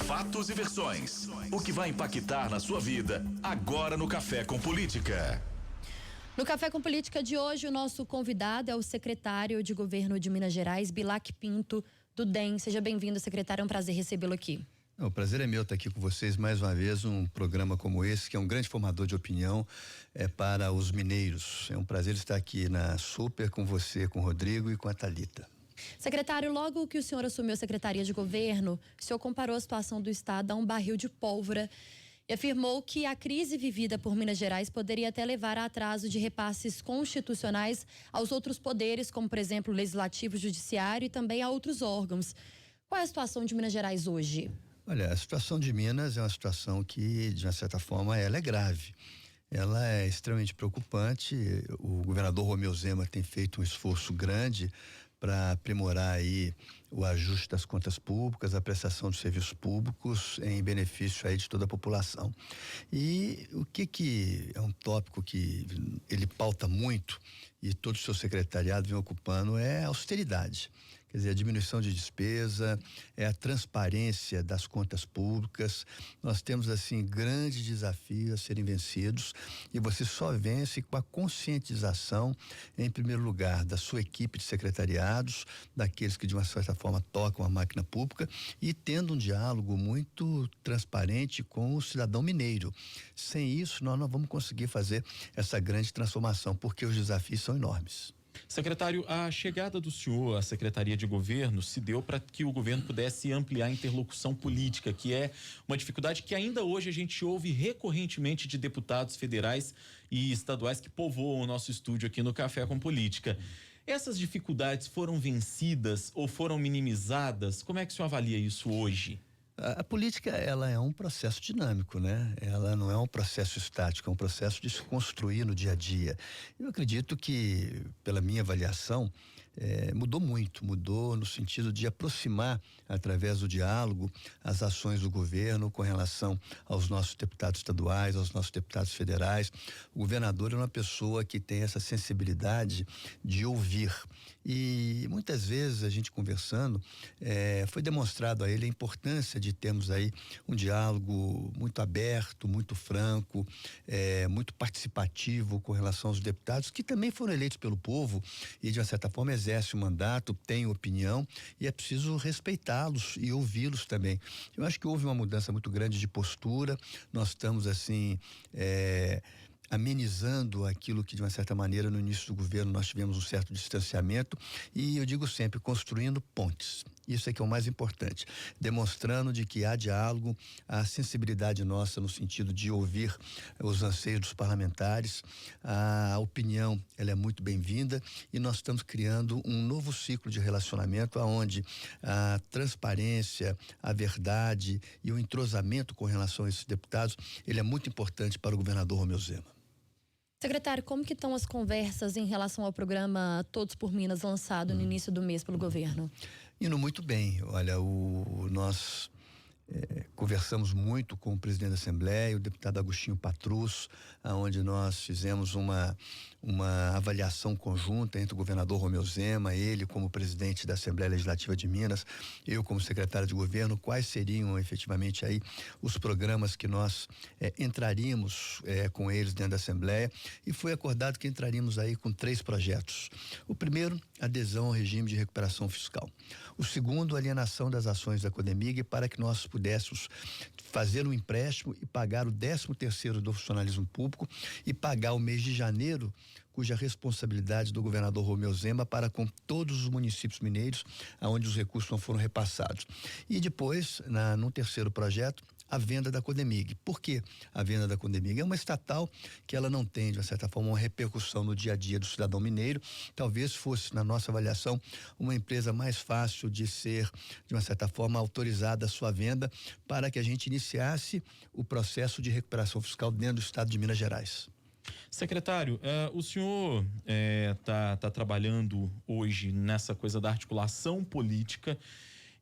fatos e versões. O que vai impactar na sua vida agora no Café com Política. No Café com Política de hoje, o nosso convidado é o secretário de Governo de Minas Gerais, Bilac Pinto, do DEM. Seja bem-vindo, secretário, é um prazer recebê-lo aqui. O prazer é meu estar aqui com vocês mais uma vez, um programa como esse, que é um grande formador de opinião para os mineiros. É um prazer estar aqui na Super com você, com o Rodrigo e com a Thalita. Secretário, logo que o senhor assumiu a Secretaria de Governo, o senhor comparou a situação do Estado a um barril de pólvora e afirmou que a crise vivida por Minas Gerais poderia até levar a atraso de repasses constitucionais aos outros poderes, como, por exemplo, o Legislativo, o Judiciário e também a outros órgãos. Qual é a situação de Minas Gerais hoje? Olha, a situação de Minas é uma situação que, de uma certa forma, ela é grave. Ela é extremamente preocupante. O governador Romeu Zema tem feito um esforço grande para aprimorar aí o ajuste das contas públicas, a prestação de serviços públicos em benefício aí de toda a população. E o que é um tópico que ele pauta muito e todo o seu secretariado vem ocupando é a austeridade. Quer dizer, a diminuição de despesa, a transparência das contas públicas. Nós temos, assim, grandes desafios a serem vencidos e você só vence com a conscientização, em primeiro lugar, da sua equipe de secretariados, daqueles que, de uma certa forma, tocam a máquina pública e tendo um diálogo muito transparente com o cidadão mineiro. Sem isso, nós não vamos conseguir fazer essa grande transformação, porque os desafios são enormes. Secretário, a chegada do senhor à Secretaria de Governo se deu para que o governo pudesse ampliar a interlocução política, que é uma dificuldade que ainda hoje a gente ouve recorrentemente de deputados federais e estaduais que povoam o nosso estúdio aqui no Café com Política. Essas dificuldades foram vencidas ou foram minimizadas? Como é que o senhor avalia isso hoje? A política, ela é um processo dinâmico, né? Ela não é um processo estático, é um processo de se construir no dia a dia. Eu acredito que, pela minha avaliação, mudou no sentido de aproximar, através do diálogo, as ações do governo com relação aos nossos deputados estaduais, aos nossos deputados federais. O governador é uma pessoa que tem essa sensibilidade de ouvir. E muitas vezes a gente conversando, foi demonstrado a ele a importância de termos aí um diálogo muito aberto, muito franco, muito participativo com relação aos deputados que também foram eleitos pelo povo e de uma certa forma exercem o mandato, têm opinião e é preciso respeitá-los e ouvi-los também. Eu acho que houve uma mudança muito grande de postura. Nós estamos assim amenizando aquilo que de uma certa maneira no início do governo nós tivemos um certo distanciamento e eu digo sempre construindo pontes. Isso é que é o mais importante, demonstrando de que há diálogo, há sensibilidade nossa no sentido de ouvir os anseios dos parlamentares, a opinião ela é muito bem-vinda e nós estamos criando um novo ciclo de relacionamento aonde a transparência, a verdade e o entrosamento com relação a esses deputados, ele é muito importante para o governador Romeu Zema. Secretário, como que estão as conversas em relação ao programa Todos por Minas, lançado no início do mês pelo governo? Indo muito bem. Olha, nós conversamos muito com o presidente da Assembleia, o deputado Agostinho Patrus, aonde nós fizemos uma avaliação conjunta entre o governador Romeu Zema, ele como presidente da Assembleia Legislativa de Minas, eu como secretário de governo, quais seriam efetivamente aí os programas que nós entraríamos com eles dentro da Assembleia e foi acordado que entraríamos aí com 3 projetos. O primeiro, adesão ao regime de recuperação fiscal. O segundo, alienação das ações da Codemig para que nós pudéssemos fazer um empréstimo e pagar o 13º do funcionalismo público e pagar o mês de janeiro, cuja responsabilidade do governador Romeu Zema para com todos os municípios mineiros, aonde os recursos não foram repassados. E depois, num terceiro projeto, a venda da Codemig. Por que a venda da Codemig? É uma estatal que ela não tem, de uma certa forma, uma repercussão no dia a dia do cidadão mineiro. Talvez fosse, na nossa avaliação, uma empresa mais fácil de ser, de uma certa forma, autorizada a sua venda para que a gente iniciasse o processo de recuperação fiscal dentro do estado de Minas Gerais. Secretário, o senhor tá trabalhando hoje nessa coisa da articulação política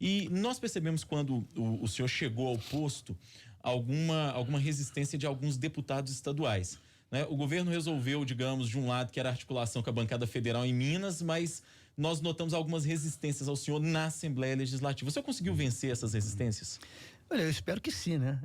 e nós percebemos quando o senhor chegou ao posto alguma resistência de alguns deputados estaduais, né? O governo resolveu, digamos, de um lado que era a articulação com a bancada federal em Minas, mas nós notamos algumas resistências ao senhor na Assembleia Legislativa. O senhor conseguiu vencer essas resistências? Olha, eu espero que sim, né?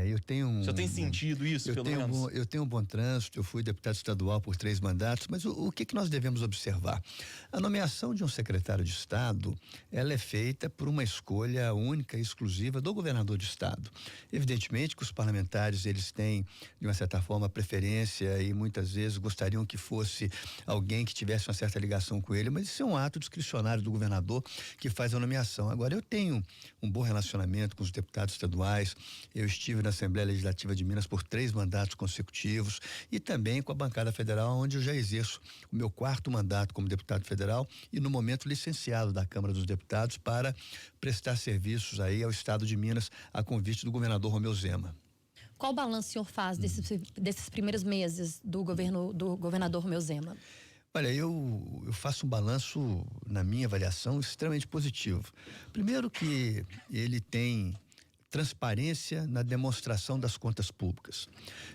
Eu tenho Já tem sentido isso, pelo menos? Eu tenho um bom trânsito, eu fui deputado estadual por 3 mandatos, mas o que nós devemos observar? A nomeação de um secretário de Estado, ela é feita por uma escolha única e exclusiva do governador de Estado. Evidentemente que os parlamentares, eles têm, de uma certa forma, preferência e muitas vezes gostariam que fosse alguém que tivesse uma certa ligação com ele, mas isso é um ato discricionário do governador que faz a nomeação. Agora, eu tenho um bom relacionamento com os deputados estaduais. Eu estive na Assembleia Legislativa de Minas por 3 mandatos consecutivos e também com a bancada federal, onde eu já exerço o meu 4º mandato como deputado federal e no momento licenciado da Câmara dos Deputados para prestar serviços aí ao estado de Minas a convite do governador Romeu Zema. Qual balanço o senhor faz desses primeiros meses do governo do governador Romeu Zema? Olha, eu faço um balanço, na minha avaliação, extremamente positivo. Primeiro que ele tem transparência na demonstração das contas públicas.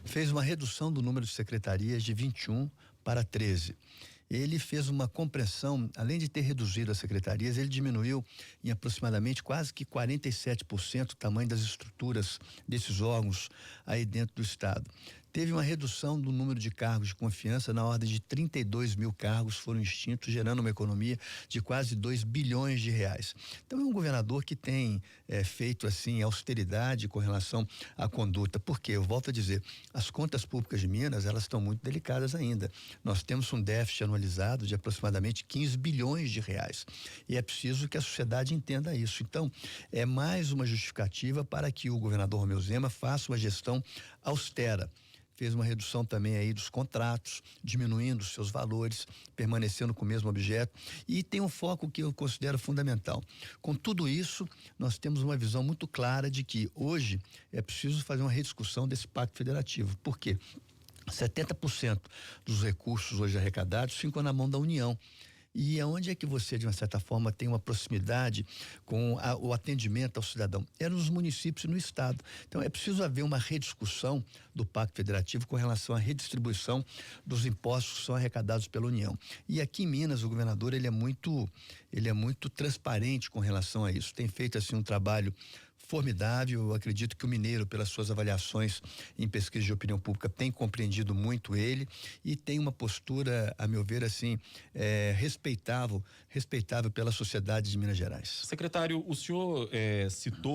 Fez uma redução do número de secretarias de 21 para 13. Ele fez uma compressão, além de ter reduzido as secretarias, ele diminuiu em aproximadamente quase que 47% o tamanho das estruturas desses órgãos aí dentro do estado. Teve uma redução do número de cargos de confiança na ordem de 32 mil cargos foram extintos, gerando uma economia de quase 2 bilhões de reais. Então é um governador que tem feito assim austeridade com relação à conduta. Porque, eu volto a dizer, as contas públicas de Minas, elas estão muito delicadas ainda. Nós temos um déficit anualizado de aproximadamente 15 bilhões de reais. E é preciso que a sociedade entenda isso. Então, é mais uma justificativa para que o governador Romeu Zema faça uma gestão austera. Fez uma redução também aí dos contratos, diminuindo os seus valores, permanecendo com o mesmo objeto, e tem um foco que eu considero fundamental. Com tudo isso, nós temos uma visão muito clara de que hoje é preciso fazer uma rediscussão desse pacto federativo. Por quê? 70% dos recursos hoje arrecadados ficam na mão da União. E aonde é que você, de uma certa forma, tem uma proximidade com o atendimento ao cidadão? É nos municípios e no estado. Então é preciso haver uma rediscussão do Pacto Federativo com relação à redistribuição dos impostos que são arrecadados pela União. E aqui em Minas, o governador, ele é muito transparente com relação a isso. Tem feito assim um trabalho formidável. Eu acredito que o mineiro, pelas suas avaliações em pesquisa de opinião pública, tem compreendido muito ele e tem uma postura, a meu ver, assim, respeitável pela sociedade de Minas Gerais. Secretário, o senhor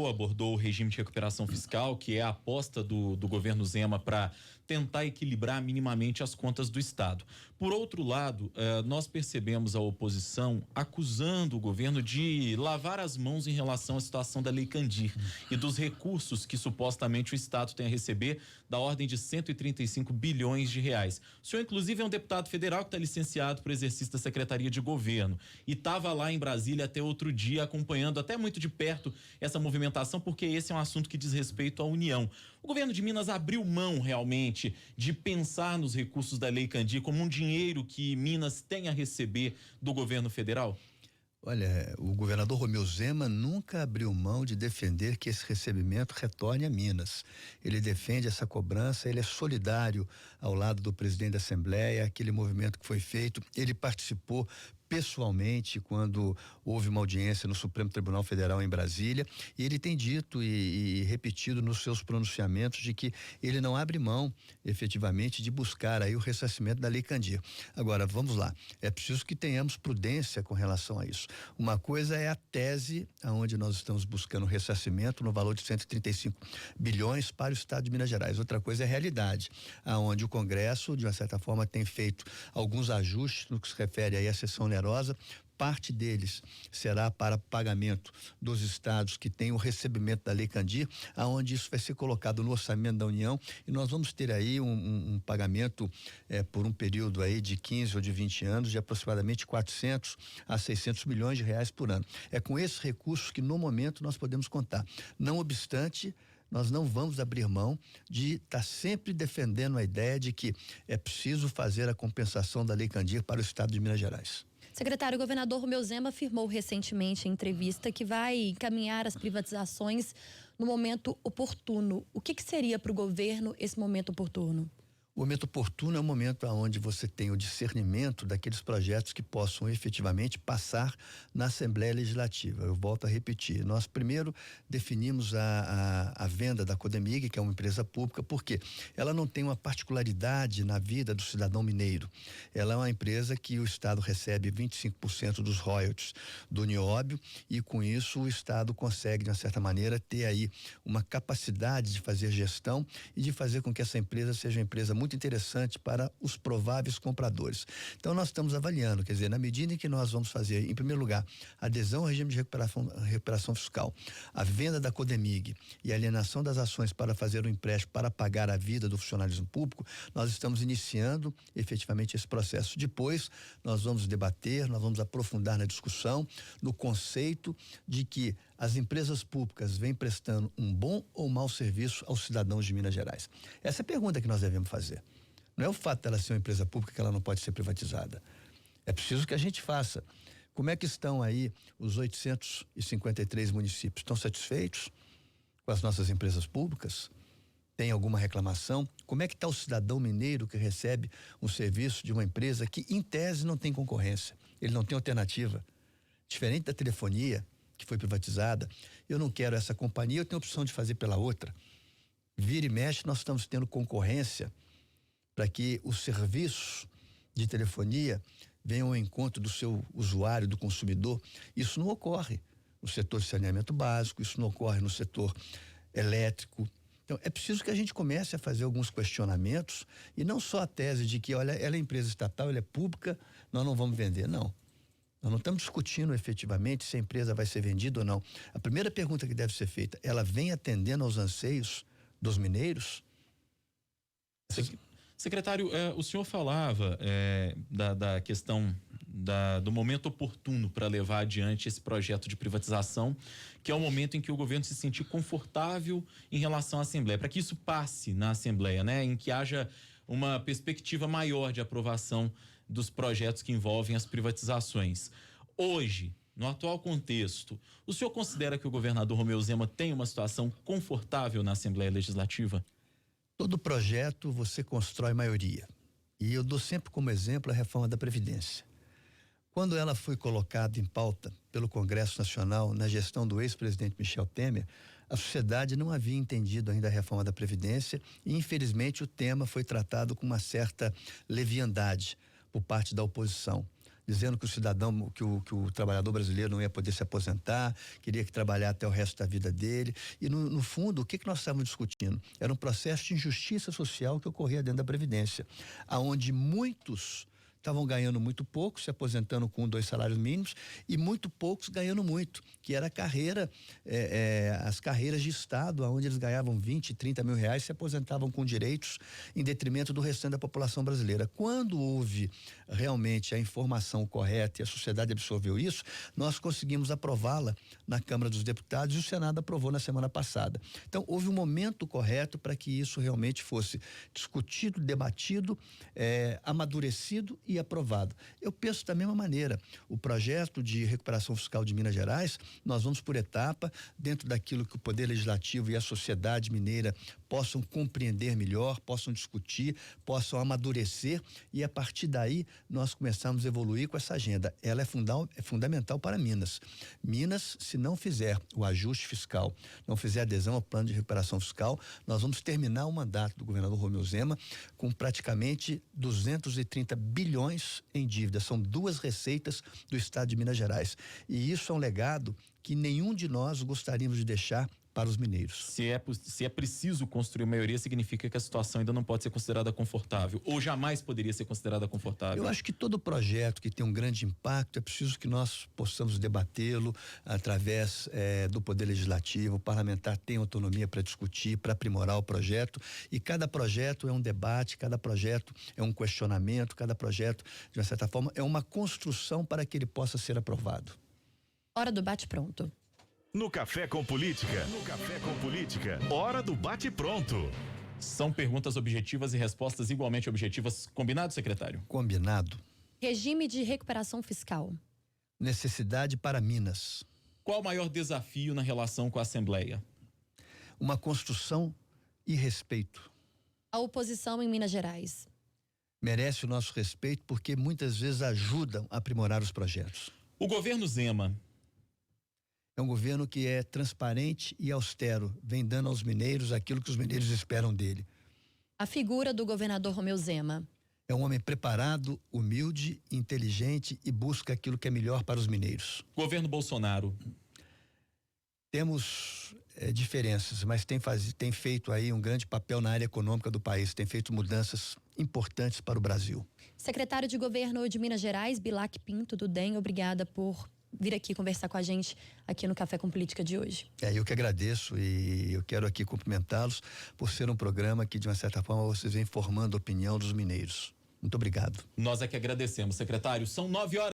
abordou o regime de recuperação fiscal, que é a aposta do governo Zema para tentar equilibrar minimamente as contas do Estado. Por outro lado, nós percebemos a oposição acusando o governo de lavar as mãos em relação à situação da Lei Candir e dos recursos que supostamente o Estado tem a receber, da ordem de 135 bilhões de reais. O senhor, inclusive, é um deputado federal que está licenciado para o exercício da Secretaria de Governo e estava lá em Brasília até outro dia acompanhando até muito de perto essa movimentação, porque esse é um assunto que diz respeito à União. O governo de Minas abriu mão realmente de pensar nos recursos da Lei Candir como um dinheiro que Minas tem a receber do governo federal? Olha, o governador Romeu Zema nunca abriu mão de defender que esse recebimento retorne a Minas. Ele defende essa cobrança, ele é solidário ao lado do presidente da Assembleia, aquele movimento que foi feito, ele participou pessoalmente quando houve uma audiência no Supremo Tribunal Federal em Brasília, e ele tem dito e repetido nos seus pronunciamentos de que ele não abre mão efetivamente de buscar aí o ressarcimento da Lei Candir. Agora, vamos lá, é preciso que tenhamos prudência com relação a isso. Uma coisa é a tese aonde nós estamos buscando ressarcimento no valor de 135 bilhões para o estado de Minas Gerais. Outra coisa é a realidade, aonde o Congresso, de uma certa forma, tem feito alguns ajustes no que se refere aí à sessão onerosa. Parte deles será para pagamento dos estados que têm o recebimento da Lei Candir, aonde isso vai ser colocado no orçamento da União, e nós vamos ter aí um pagamento por um período aí de 15 ou de 20 anos de aproximadamente 400 a 600 milhões de reais por ano. É com esses recursos que no momento nós podemos contar. Não obstante, nós não vamos abrir mão de estar sempre defendendo a ideia de que é preciso fazer a compensação da Lei Candir para o estado de Minas Gerais. Secretário, o governador Romeu Zema afirmou recentemente em entrevista que vai encaminhar as privatizações no momento oportuno. O que seria para o governo esse momento oportuno? O momento oportuno é o momento onde você tem o discernimento daqueles projetos que possam efetivamente passar na Assembleia Legislativa. Eu volto a repetir, nós primeiro definimos a venda da Codemig, que é uma empresa pública, porque ela não tem uma particularidade na vida do cidadão mineiro. Ela é uma empresa que o Estado recebe 25% dos royalties do nióbio e com isso o Estado consegue, de uma certa maneira, ter aí uma capacidade de fazer gestão e de fazer com que essa empresa seja uma empresa muito interessante para os prováveis compradores. Então nós estamos avaliando, quer dizer, na medida em que nós vamos fazer, em primeiro lugar, adesão ao regime de recuperação fiscal, a venda da Codemig e a alienação das ações para fazer o empréstimo para pagar a vida do funcionalismo público, nós estamos iniciando efetivamente esse processo. Depois nós vamos debater, nós vamos aprofundar na discussão, no conceito de que as empresas públicas vêm prestando um bom ou mau serviço aos cidadãos de Minas Gerais. Essa é a pergunta que nós devemos fazer. Não é o fato dela ser uma empresa pública que ela não pode ser privatizada. É preciso que a gente faça. Como é que estão aí os 853 municípios? Estão satisfeitos com as nossas empresas públicas? Tem alguma reclamação? Como é que está o cidadão mineiro que recebe um serviço de uma empresa que, em tese, não tem concorrência? Ele não tem alternativa. Diferente da telefonia, que foi privatizada, eu não quero essa companhia, eu tenho a opção de fazer pela outra. Vira e mexe, nós estamos tendo concorrência para que os serviços de telefonia venham ao encontro do seu usuário, do consumidor. Isso não ocorre no setor de saneamento básico, isso não ocorre no setor elétrico. Então, é preciso que a gente comece a fazer alguns questionamentos e não só a tese de que, olha, ela é empresa estatal, ela é pública, nós não vamos vender, não. Nós não estamos discutindo efetivamente se a empresa vai ser vendida ou não. A primeira pergunta que deve ser feita, ela vem atendendo aos anseios dos mineiros? Secretário, o senhor falava da questão do momento oportuno para levar adiante esse projeto de privatização, que é o momento em que o governo se sentir confortável em relação à Assembleia, para que isso passe na Assembleia, né? Em que haja uma perspectiva maior de aprovação dos projetos que envolvem as privatizações. Hoje, no atual contexto, o senhor considera que o governador Romeu Zema tem uma situação confortável na Assembleia Legislativa? Todo projeto você constrói maioria. E eu dou sempre como exemplo a reforma da Previdência. Quando ela foi colocada em pauta pelo Congresso Nacional na gestão do ex-presidente Michel Temer, a sociedade não havia entendido ainda a reforma da Previdência e, infelizmente, o tema foi tratado com uma certa leviandade por parte da oposição, dizendo que o cidadão, que o trabalhador brasileiro não ia poder se aposentar, queria que trabalhar até o resto da vida dele. E no fundo, o que nós estávamos discutindo? Era um processo de injustiça social que ocorria dentro da Previdência, aonde muitos estavam ganhando muito pouco, se aposentando com 2 salários mínimos, e muito poucos ganhando muito, que era a carreira, as carreiras de Estado, onde eles ganhavam 20, 30 mil reais, se aposentavam com direitos em detrimento do restante da população brasileira. Quando houve realmente a informação correta e a sociedade absorveu isso, nós conseguimos aprová-la na Câmara dos Deputados e o Senado aprovou na semana passada. Então, houve um momento correto para que isso realmente fosse discutido, debatido, amadurecido e aprovado. Eu penso da mesma maneira. O projeto de recuperação fiscal de Minas Gerais, nós vamos por etapa, dentro daquilo que o Poder Legislativo e a sociedade mineira possam compreender melhor, possam discutir, possam amadurecer e a partir daí nós começamos a evoluir com essa agenda. Ela é fundamental para Minas. Minas, se não fizer o ajuste fiscal, não fizer adesão ao plano de recuperação fiscal, nós vamos terminar o mandato do governador Romeu Zema com praticamente 230 bilhões em dívida. São 2 receitas do estado de Minas Gerais. E isso é um legado que nenhum de nós gostaríamos de deixar para os mineiros. Se é preciso construir maioria, significa que a situação ainda não pode ser considerada confortável, ou jamais poderia ser considerada confortável? Eu acho que todo projeto que tem um grande impacto, é preciso que nós possamos debatê-lo através do Poder Legislativo. O parlamentar tem autonomia para discutir, para aprimorar o projeto, e cada projeto é um debate, cada projeto é um questionamento, cada projeto, de uma certa forma, é uma construção para que ele possa ser aprovado. Hora do bate-pronto. No Café com Política. Hora do bate-pronto. São perguntas objetivas e respostas igualmente objetivas. Combinado, secretário? Combinado. Regime de recuperação fiscal. Necessidade para Minas. Qual o maior desafio na relação com a Assembleia? Uma construção e respeito. a oposição em Minas Gerais? Merece o nosso respeito porque muitas vezes ajudam a aprimorar os projetos. O governo Zema. É um governo que é transparente e austero, vem dando aos mineiros aquilo que os mineiros esperam dele. A figura do governador Romeu Zema. É um homem preparado, humilde, inteligente e busca aquilo que é melhor para os mineiros. Governo Bolsonaro. Temos diferenças, mas tem feito aí um grande papel na área econômica do país, tem feito mudanças importantes para o Brasil. Secretário de Governo de Minas Gerais, Bilac Pinto, do DEM, obrigada por vir aqui conversar com a gente aqui no Café com Política de hoje. Eu que agradeço e eu quero aqui cumprimentá-los por ser um programa que, de uma certa forma, vocês vêm formando a opinião dos mineiros. Muito obrigado. Nós é que agradecemos, secretário. São 9 horas.